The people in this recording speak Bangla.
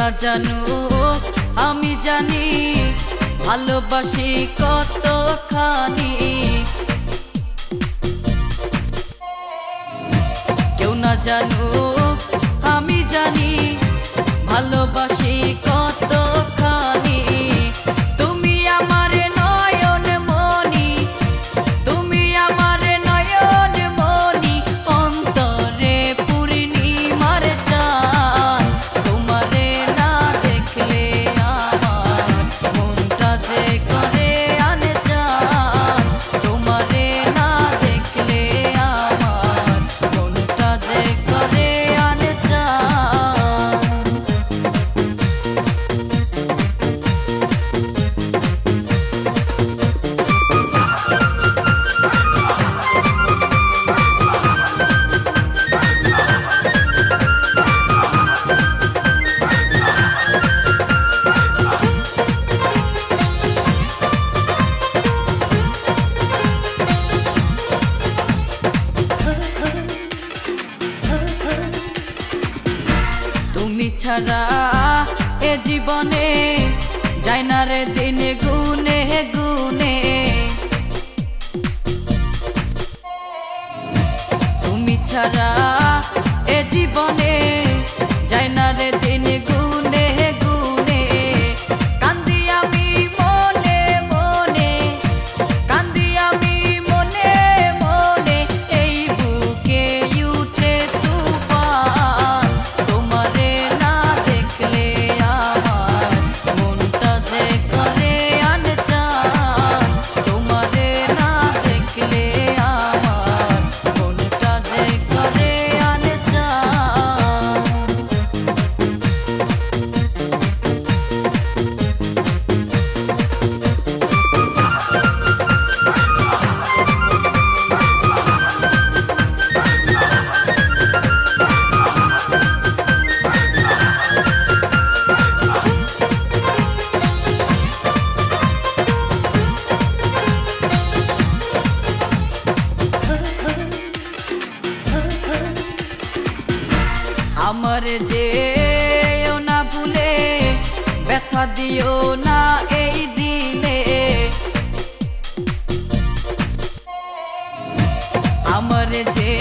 না জানো আমি জানি ভালোবাসি কতখানি। কেউ না জানো আমি জানি ভালোবাসি কতখানি। তুমি আমার নয়ন মনি, তুমি আমার নয়ন মনি, অন্তরে পূর্ণিমার চাঁদ। তোমারে না দেখলে আমার মনটা যে করে আনজান। তোমারে না দেখলে আমার মনটা যে করে আনজান। তুমি ছাড়া এ জীবনে যায় না রে দিন গুনে গুনে। তুমি ছাড়া এ জীবনে যায় না রে দিন গুনে গুনে। কান্দি আমি মনে মনে, কান্দি আমি মনে মনে, এই বুকে উঠে তুফান। তোমারে না দেখলে আমার মনটা যে করে আনজান। তোমারে না দেখলে আমার মনটা যে করে আনজান। আমার যে না ভুলে ব্যথা দিও না এই দিলে। আমার যে